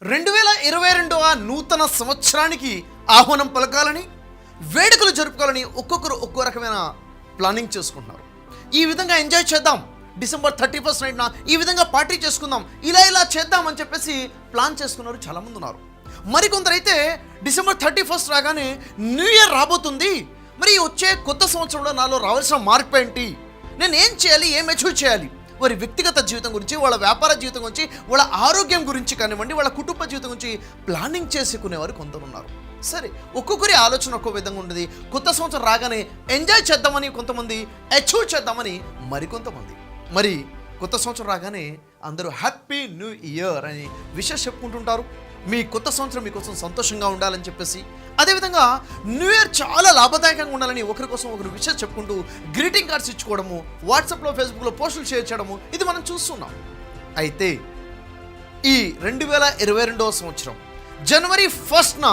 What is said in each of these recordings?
2022వ నూతన సంవత్సరానికి ఆహ్వానం పలకాలని, వేడుకలు జరుపుకోవాలని ఒక్కొక్కరు ఒక్కో రకమైన ప్లానింగ్ చేసుకుంటున్నారు. ఈ విధంగా ఎంజాయ్ చేద్దాం, డిసెంబర్ 31 నైట్న ఈ విధంగా పార్టీ చేసుకుందాం, ఇలా చేద్దాం అని చెప్పేసి ప్లాన్ చేసుకున్నారు చాలామంది ఉన్నారు. మరికొందరైతే డిసెంబర్ 31 రాగానే న్యూ ఇయర్ రాబోతుంది, మరి వచ్చే కొత్త సంవత్సరంలో నాలో రావాల్సిన మార్పు ఏంటి, నేను ఏం చేయాలి, ఏం అచీవ్ చేయాలి, వారి వ్యక్తిగత జీవితం గురించి, వాళ్ళ వ్యాపార జీవితం గురించి, వాళ్ళ ఆరోగ్యం గురించి కానివ్వండి, వాళ్ళ కుటుంబ జీవితం గురించి ప్లానింగ్ చేసుకునేవారు కొందరు ఉన్నారు. సరే, ఒక్కొక్కరి ఆలోచన ఒక్కో విధంగా ఉంటుంది. కొత్త సంవత్సరం రాగానే ఎంజాయ్ చేద్దామని కొంతమంది, అచీవ్ చేద్దామని మరికొంతమంది. మరి కొత్త సంవత్సరం రాగానే అందరూ హ్యాపీ న్యూ ఇయర్ అని విషెస్ చెప్పుకుంటుంటారు. మీ కొత్త సంవత్సరం మీకోసం సంతోషంగా ఉండాలని చెప్పేసి, అదేవిధంగా న్యూ ఇయర్ చాలా లాభదాయకంగా ఉండాలని ఒకరి కోసం ఒకరు విషెస్ చెప్పుకుంటూ గ్రీటింగ్ కార్డ్స్ ఇచ్చుకోవడము, వాట్సాప్లో ఫేస్బుక్లో పోస్టులు షేర్ చేయడము, ఇది మనం చూస్తున్నాం. అయితే ఈ 2022వ సంవత్సరం జనవరి 1న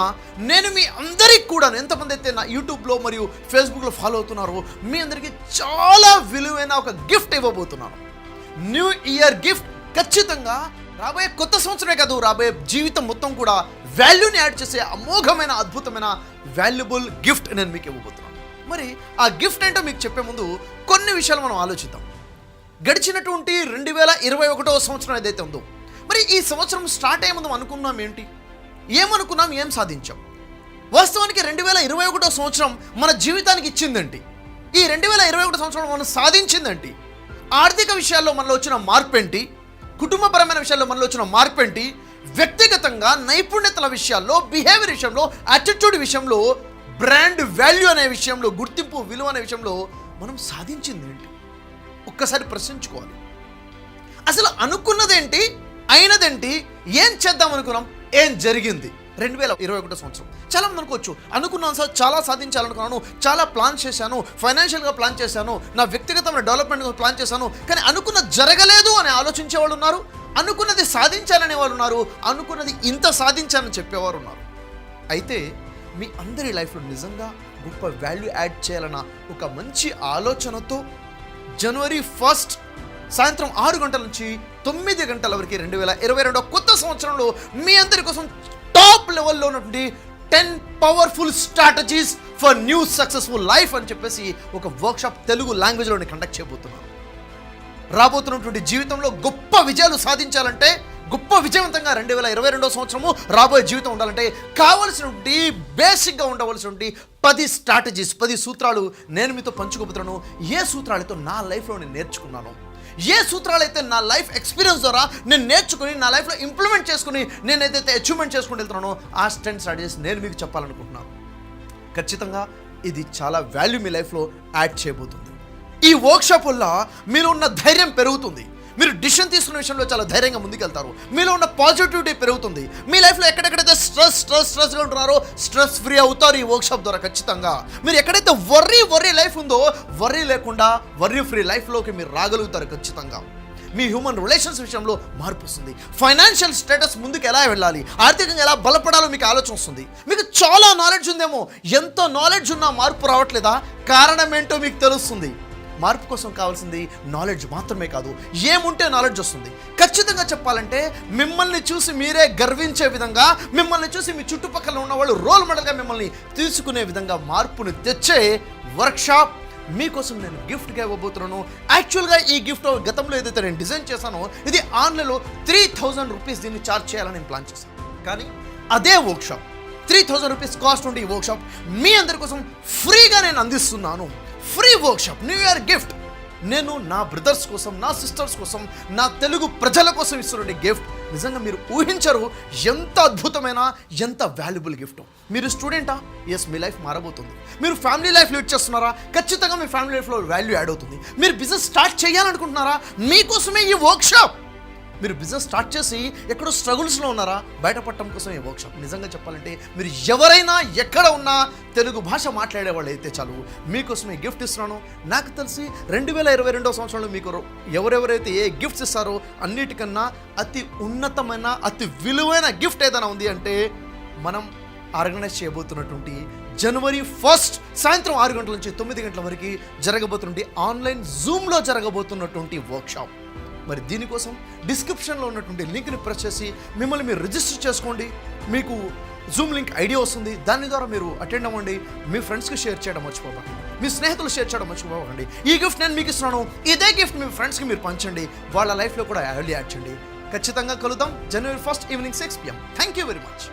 నేను మీ అందరికి కూడా, ఎంతమంది అయితే నా యూట్యూబ్లో మరియు ఫేస్బుక్లో ఫాలో అవుతున్నారో మీ అందరికీ చాలా విలువైన ఒక గిఫ్ట్ ఇవ్వబోతున్నాను. న్యూ ఇయర్ గిఫ్ట్ ఖచ్చితంగా రాబోయే కొత్త సంవత్సరమే కాదు, రాబోయే జీవితం మొత్తం కూడా వాల్యూని యాడ్ చేసే అమోఘమైన, అద్భుతమైన వాల్యుబుల్ గిఫ్ట్ నేను మీకు ఇవ్వబోతున్నాను. మరి ఆ గిఫ్ట్ ఏంటో మీకు చెప్పే ముందు కొన్ని విషయాలు మనం ఆలోచిద్దాం. గడిచినటువంటి 2021వ సంవత్సరం ఏదైతే ఉందో, మరి ఈ సంవత్సరం స్టార్ట్ అయ్యే ముందు అనుకున్నాం ఏంటి, ఏమనుకున్నాం, ఏం సాధించాం? వాస్తవానికి 2021వ సంవత్సరం మన జీవితానికి ఇచ్చిందేంటి, ఈ 2021 సంవత్సరం మనం సాధించిందేంటి, ఆర్థిక విషయాల్లో మనలో వచ్చిన మార్పు ఏంటి, కుటుంబపరమైన విషయాల్లో మనలో వచ్చిన మార్పు ఏంటి, వ్యక్తిగతంగా నైపుణ్యతల విషయాల్లో, బిహేవియర్ విషయంలో, యాటిట్యూడ్ విషయంలో, బ్రాండ్ వాల్యూ అనే విషయంలో, గుర్తింపు విలువ అనే విషయంలో మనం సాధించింది ఏంటి ఒక్కసారి ప్రశ్నించుకోవాలి. అసలు అనుకున్నదేంటి, అయినదేంటి, ఏం చేద్దాం అనుకున్నాం, ఏం జరిగింది 2021 సంవత్సరం? చాలా మంది అనుకోవచ్చు, అనుకున్నాను సార్, చాలా సాధించాలనుకున్నాను, చాలా ప్లాన్ చేశాను, ఫైనాన్షియల్గా ప్లాన్ చేశాను, నా వ్యక్తిగతమైన డెవలప్మెంట్ ప్లాన్ చేశాను, కానీ అనుకున్నది జరగలేదు అని ఆలోచించే వాళ్ళు ఉన్నారు, అనుకున్నది సాధించాలనే వాళ్ళు ఉన్నారు, అనుకున్నది ఇంత సాధించాలని చెప్పేవారు ఉన్నారు. అయితే మీ అందరి లైఫ్లో నిజంగా గొప్ప వాల్యూ యాడ్ చేయాలన్న ఒక మంచి ఆలోచనతో జనవరి 1 సాయంత్రం 6 గంటల నుంచి 9 గంటల వరకు 2022 కొత్త సంవత్సరంలో మీ అందరి కోసం టాప్ లెవెల్లో ఉన్నటువంటి 10 powerful strategies for new successful life అని చెప్పేసి ఒక వర్క్షాప్ తెలుగు లాంగ్వేజ్లో కండక్ట్ చేయబోతున్నాను. రాబోతున్నటువంటి జీవితంలో గొప్ప విజయాలు సాధించాలంటే, గొప్ప విజయవంతంగా 2022 సంవత్సరము రాబోయే జీవితం ఉండాలంటే కావలసినటువంటి, బేసిక్గా ఉండవలసినటువంటి 10 స్ట్రాటజీస్, 10 సూత్రాలు నేను మీతో పంచుకోబోతున్నాను. ఏ సూత్రాలతో నా లైఫ్లో నేను నేర్చుకున్నాను, ఏ సూత్రాలైతే నా లైఫ్ ఎక్స్పీరియన్స్ ద్వారా నేను నేర్చుకుని నా లైఫ్లో ఇంప్లిమెంట్ చేసుకుని నేను ఏదైతే అచీవ్మెంట్ చేసుకుని వెళ్తున్నానో ఆ 10 స్ట్రాటజీస్ నేను మీకు చెప్పాలనుకుంటున్నాను. ఖచ్చితంగా ఇది చాలా వాల్యూ మీ లైఫ్లో యాడ్ చేయబోతుంది. ఈ వర్క్షాప్ వల్ల మీలో ఉన్న ధైర్యం పెరుగుతుంది, మీరు డిసిషన్ తీసుకునే విషయంలో చాలా ధైర్యంగా ముందుకెళ్తారు, మీలో ఉన్న పాజిటివిటీ పెరుగుతుంది, మీ లైఫ్లో ఎక్కడెక్కడైతే స్ట్రెస్గా ఉంటున్నారో స్ట్రెస్ ఫ్రీ అవుతారు ఈ వర్క్షాప్ ద్వారా. ఖచ్చితంగా మీరు ఎక్కడైతే వర్రీ లైఫ్ ఉందో, వర్రీ లేకుండా వర్రీ ఫ్రీ లైఫ్లోకి మీరు రాగలుగుతారు. ఖచ్చితంగా మీ హ్యూమన్ రిలేషన్స్ విషయంలో మార్పు వస్తుంది, ఫైనాన్షియల్ స్టేటస్ ముందుకు ఎలా వెళ్ళాలి, ఆర్థికంగా ఎలా బలపడాలో మీకు ఆలోచన వస్తుంది. మీకు చాలా నాలెడ్జ్ ఉందేమో, ఎంతో నాలెడ్జ్ ఉన్నా మార్పు రావట్లేదా, కారణం ఏంటో మీకు తెలుస్తుంది. మార్పు కోసం కావాల్సింది నాలెడ్జ్ మాత్రమే కాదు, ఏముంటే నాలెడ్జ్ వస్తుంది. ఖచ్చితంగా చెప్పాలంటే మిమ్మల్ని చూసి మీరే గర్వించే విధంగా, మిమ్మల్ని చూసి మీ చుట్టుపక్కల ఉన్న వాళ్ళు రోల్ మోడల్గా మిమ్మల్ని తీసుకునే విధంగా మార్పుని తెచ్చే వర్క్షాప్ మీకోసం నేను గిఫ్ట్గా ఇవ్వబోతున్నాను. యాక్చువల్గా ఈ గిఫ్ట్ గతంలో ఏదైతే నేను డిజైన్ చేశానో, ఇది ఆన్లైన్లో 3000 రూపీస్ దీన్ని ఛార్జ్ చేయాలని నేను ప్లాన్ చేశాను. కానీ అదే వర్క్షాప్ 3000 రూపీస్ కాస్ట్ ఉండే ఈ వర్క్షాప్ మీ అందరి కోసం ఫ్రీగా నేను అందిస్తున్నాను. Free workshop, new year gift. నేను నా బ్రదర్స్ కోసం, నా సిస్టర్స్ కోసం, నా తెలుగు ప్రజల కోసం ఇస్తున్న గిఫ్ట్ నిజంగా మీరు ఊహించరు ఎంత అద్భుతమైన, ఎంత వాల్యుబుల్ గిఫ్ట్. మీరు స్టూడెంటా? ఎస్, మీ లైఫ్ మారబోతుంది. మీరు ఫ్యామిలీ లైఫ్ లీడ్ చేస్తున్నారా? ఖచ్చితంగా మీ ఫ్యామిలీ లైఫ్లో వాల్యూ యాడ్ అవుతుంది. మీరు బిజినెస్ స్టార్ట్ చేయాలనుకుంటున్నారా? మీకోసమే ఈ వర్క్షాప్. మీరు బిజినెస్ స్టార్ట్ చేసి ఎక్కడో స్ట్రగుల్స్లో ఉన్నారా? బయటపడటం కోసం ఈ వర్క్షాప్. నిజంగా చెప్పాలంటే మీరు ఎవరైనా ఎక్కడ ఉన్నా తెలుగు భాష మాట్లాడే వాళ్ళు అయితే చాలు, మీకోసం ఈ గిఫ్ట్ ఇస్తున్నాను. నాకు తెలిసి 2022 సంవత్సరంలో మీకు ఎవరెవరైతే ఏ గిఫ్ట్స్ ఇస్తారో అన్నిటికన్నా అతి ఉన్నతమైన, అతి విలువైన గిఫ్ట్ ఏదైనా ఉంది అంటే మనం ఆర్గనైజ్ చేయబోతున్నటువంటి జనవరి 1 సాయంత్రం 6 గంటల నుంచి 9 గంటల వరకు జరగబోతున్నటువంటి ఆన్లైన్ జూమ్లో జరగబోతున్నటువంటి వర్క్షాప్. మరి దీనికోసం డిస్క్రిప్షన్లో ఉన్నటువంటి లింక్ని ప్రెస్ చేసి మిమ్మల్ని మీరు రిజిస్టర్ చేసుకోండి. మీకు జూమ్ లింక్ ఐడియా వస్తుంది. దాని ద్వారా మీరు అటెండ్ అవ్వండి. మీ ఫ్రెండ్స్కి షేర్ చేయడం మర్చిపోకండి, మీ స్నేహితులు షేర్ చేయడం మర్చిపోకండి. ఈ గిఫ్ట్ నేను మీకు ఇస్తున్నాను, ఇదే గిఫ్ట్ మీ ఫ్రెండ్స్కి మీరు పంచండి, వాళ్ళ లైఫ్లో కూడా వాల్యూ యాడ్ చేయండి. ఖచ్చితంగా కలుద్దాం January 1st evening 6 PM. Thank you very much.